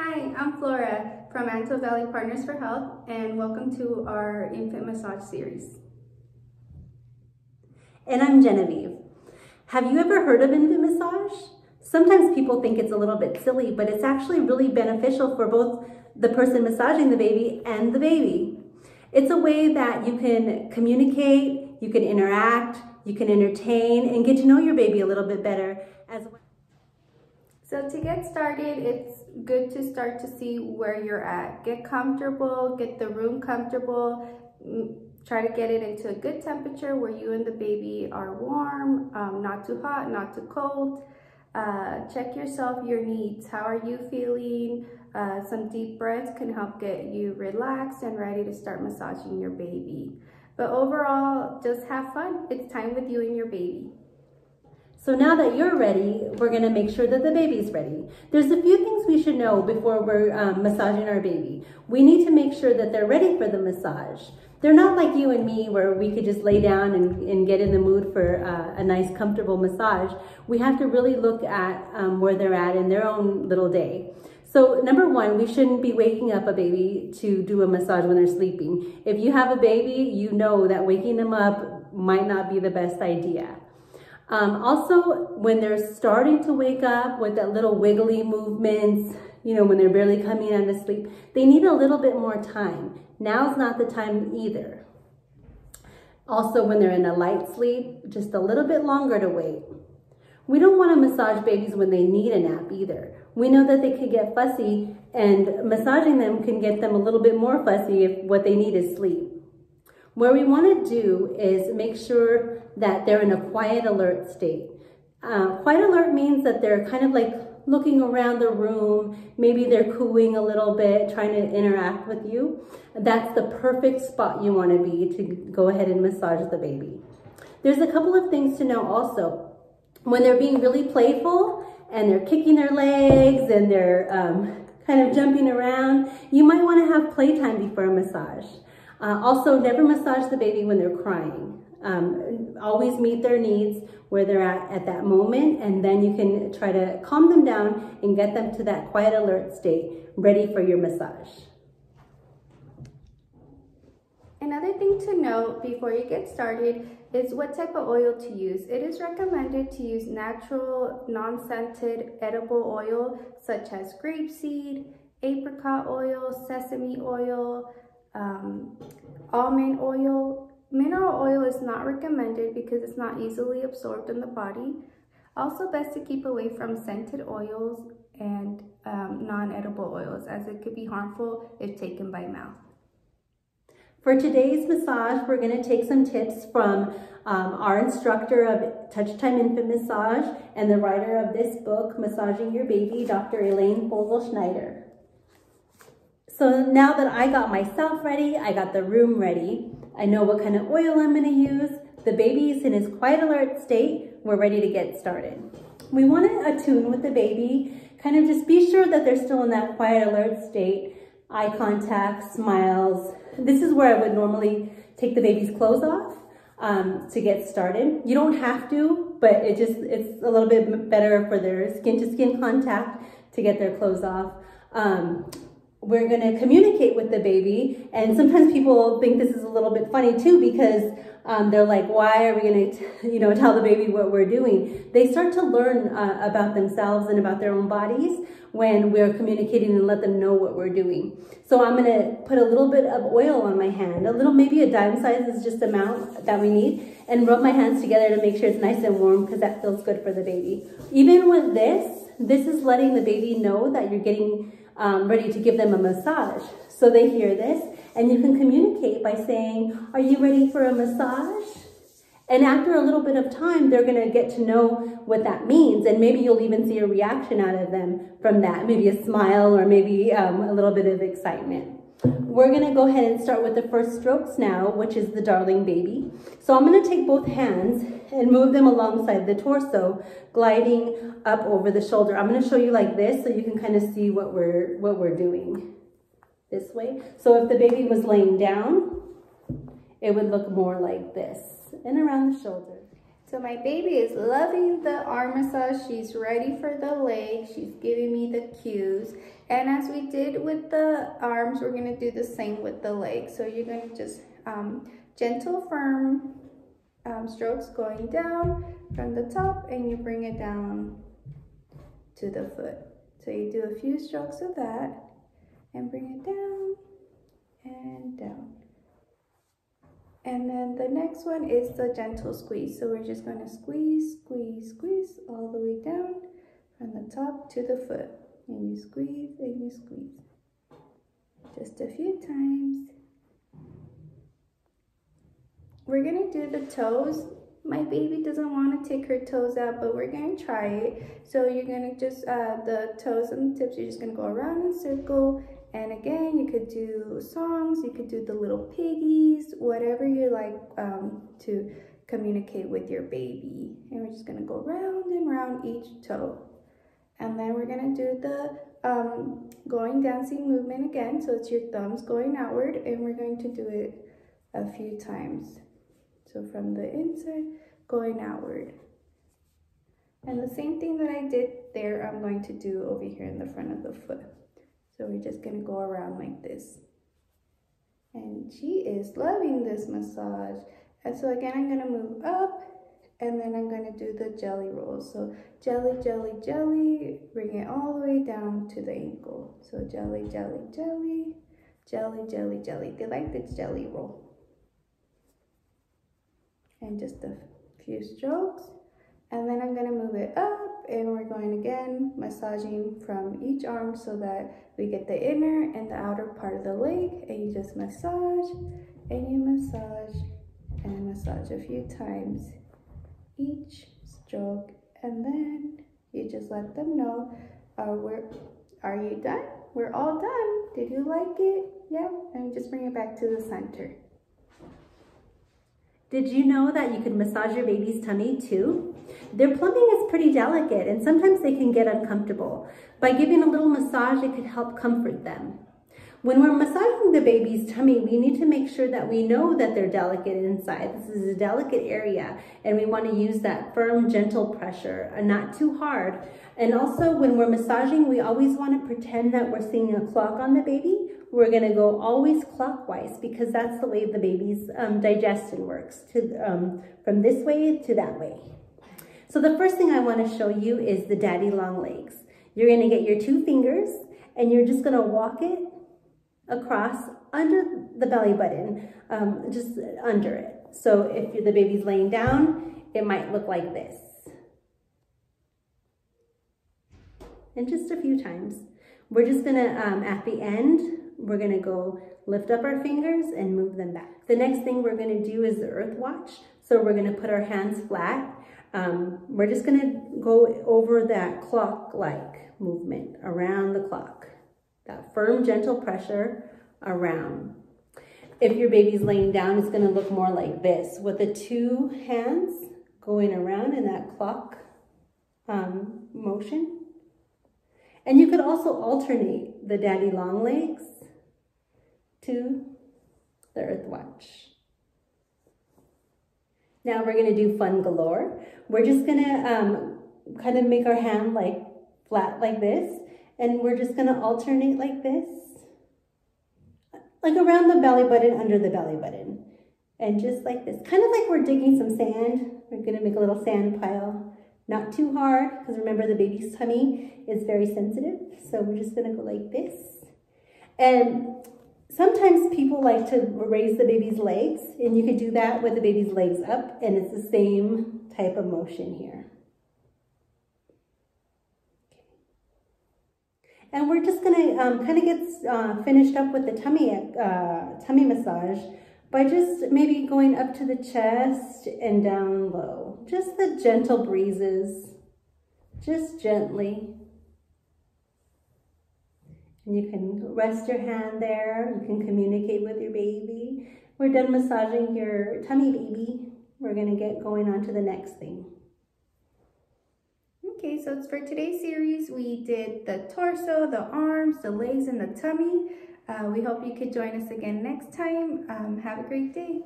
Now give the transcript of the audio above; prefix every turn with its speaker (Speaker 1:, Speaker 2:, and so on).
Speaker 1: Hi, I'm Flora from Antelope Valley Partners for Health, and welcome to our infant massage series.
Speaker 2: And I'm Genevieve. Have you ever heard of infant massage? Sometimes people think it's a little bit silly, but it's actually really beneficial for both the person massaging the baby and the baby. It's a way that you can communicate, you can interact, you can entertain, and get to know your baby a little bit better as well.
Speaker 1: So to get started, it's good to start to see where you're at. Get comfortable, get the room comfortable, try to get it into a good temperature where you and the baby are warm, not too hot, not too cold. Check yourself, your needs. How are you feeling? Some deep breaths can help get you relaxed and ready to start massaging your baby. But overall, just have fun. It's time with you and your baby.
Speaker 2: So now that you're ready, we're gonna make sure that the baby's ready. There's a few things we should know before we're massaging our baby. We need to make sure that they're ready for the massage. They're not like you and me where we could just lay down and get in the mood for a nice, comfortable massage. We have to really look at where they're at in their own little day. So number one, we shouldn't be waking up a baby to do a massage when they're sleeping. If you have a baby, you know that waking them up might not be the best idea. Also, when they're starting to wake up with that little wiggly movements, you know, when they're barely coming out of sleep, they need a little bit more time. Now's not the time either. Also, when they're in a light sleep, just a little bit longer to wait. We don't want to massage babies when they need a nap either. We know that they could get fussy, and massaging them can get them a little bit more fussy if what they need is sleep. What we want to do is make sure that they're in a quiet alert state. Quiet alert means that they're kind of like looking around the room. Maybe they're cooing a little bit, trying to interact with you. That's the perfect spot you want to be to go ahead and massage the baby. There's a couple of things to know also. When they're being really playful and they're kicking their legs and they're kind of jumping around, you might want to have playtime before a massage. Also, never massage the baby when they're crying. Always meet their needs where they're at that moment, and then you can try to calm them down and get them to that quiet alert state, ready for your massage.
Speaker 1: Another thing to note before you get started is what type of oil to use. It is recommended to use natural, non-scented, edible oil such as grapeseed, apricot oil, sesame oil, almond oil. Mineral oil is not recommended because it's not easily absorbed in the body. Also best to keep away from scented oils and non-edible oils, as it could be harmful if taken by mouth.
Speaker 2: For today's massage, we're going to take some tips from our instructor of Touch Time Infant Massage and the writer of this book, Massaging Your Baby, Dr. Elaine Schneider. So now that I got myself ready, I got the room ready, I know what kind of oil I'm going to use, the baby's in his quiet alert state, we're ready to get started. We want to attune with the baby, kind of just be sure that they're still in that quiet alert state, eye contact, smiles. This is where I would normally take the baby's clothes off to get started. You don't have to, but it's a little bit better for their skin-to-skin contact to get their clothes off. We're going to communicate with the baby, and sometimes people think this is a little bit funny too, because they're like, why are we going to tell the baby what we're doing? They start to learn about themselves and about their own bodies when we're communicating and let them know what we're doing. So I'm going to put a little bit of oil on my hand, maybe a dime size is just the amount that we need, and rub my hands together to make sure it's nice and warm, because that feels good for the baby. Even with this is letting the baby know that you're getting ready to give them a massage. So they hear this, and you can communicate by saying, are you ready for a massage? And after a little bit of time, they're going to get to know what that means, and maybe you'll even see a reaction out of them from that, maybe a smile or maybe a little bit of excitement. We're going to go ahead and start with the first strokes now, which is the darling baby. So I'm going to take both hands and move them alongside the torso, gliding up over the shoulder. I'm going to show you like this so you can kind of see what we're doing this way. So if the baby was laying down, it would look more like this and around the shoulder.
Speaker 1: So my baby is loving the arm massage. She's ready for the leg. She's giving me the cues. And as we did with the arms, we're gonna do the same with the legs. So you're gonna just gentle, firm strokes going down from the top, and you bring it down to the foot. So you do a few strokes of that and bring it down and down. And then the next one is the gentle squeeze. So we're just going to squeeze, squeeze, squeeze all the way down from the top to the foot. And you squeeze and you squeeze. Just a few times. We're going to do the toes. My baby doesn't want to take her toes out, but we're going to try it. So you're going to just, the toes and the tips, you're just going to go around in a circle. And again, you could do songs, you could do the little piggies, whatever you like to communicate with your baby. And we're just gonna go round and round each toe. And then we're gonna do the going dancing movement again. So it's your thumbs going outward, and we're going to do it a few times. So from the inside, going outward. And the same thing that I did there, I'm going to do over here in the front of the foot. So we're just gonna go around like this. And she is loving this massage. And so again, I'm gonna move up, and then I'm gonna do the jelly roll. So jelly, jelly, jelly, bring it all the way down to the ankle. So jelly, jelly, jelly, jelly, jelly, jelly. They like the jelly roll. And just a few strokes. And then I'm gonna move it up, and we're going again, massaging from each arm so that we get the inner and the outer part of the leg. And you just massage, and you massage, and massage a few times each stroke. And then you just let them know, are you done? We're all done. Did you like it? Yeah, and just bring it back to the center.
Speaker 2: Did you know that you could massage your baby's tummy too? Their plumbing is pretty delicate, and sometimes they can get uncomfortable. By giving a little massage, it could help comfort them. When we're massaging the baby's tummy, we need to make sure that we know that they're delicate inside. This is a delicate area, and we want to use that firm, gentle pressure, and not too hard. And also, when we're massaging, we always want to pretend that we're seeing a clock on the baby. We're going to go always clockwise, because that's the way the baby's digestion works, from this way to that way. So the first thing I want to show you is the daddy long legs. You're going to get your 2 fingers, and you're just going to walk it across under the belly button, just under it. So if the baby's laying down, it might look like this. And just a few times. We're just going to, at the end, we're going to go lift up our fingers and move them back. The next thing we're going to do is the earth watch. So we're going to put our hands flat. We're just going to go over that clock-like movement around the clock. That firm, gentle pressure around. If your baby's laying down, it's going to look more like this, with the 2 hands going around in that clock motion. And you could also alternate the daddy long legs to the earth watch. Now we're going to do fun galore. We're just going to kind of make our hand like flat like this, and we're just going to alternate like this, like around the belly button, under the belly button, and just like this, kind of like we're digging some sand. We're going to make a little sand pile, not too hard, because remember the baby's tummy is very sensitive. So we're just going to go like this. And sometimes people like to raise the baby's legs, and you could do that with the baby's legs up, and it's the same type of motion here. And we're just going to kind of get finished up with the tummy massage by just maybe going up to the chest and down low. Just the gentle breezes, just gently. And you can rest your hand there. You can communicate with your baby. We're done massaging your tummy, baby. We're going to get going on to the next thing.
Speaker 1: Okay, so it's for today's series. We did the torso, the arms, the legs, and the tummy. We hope you could join us again next time. Have a great day.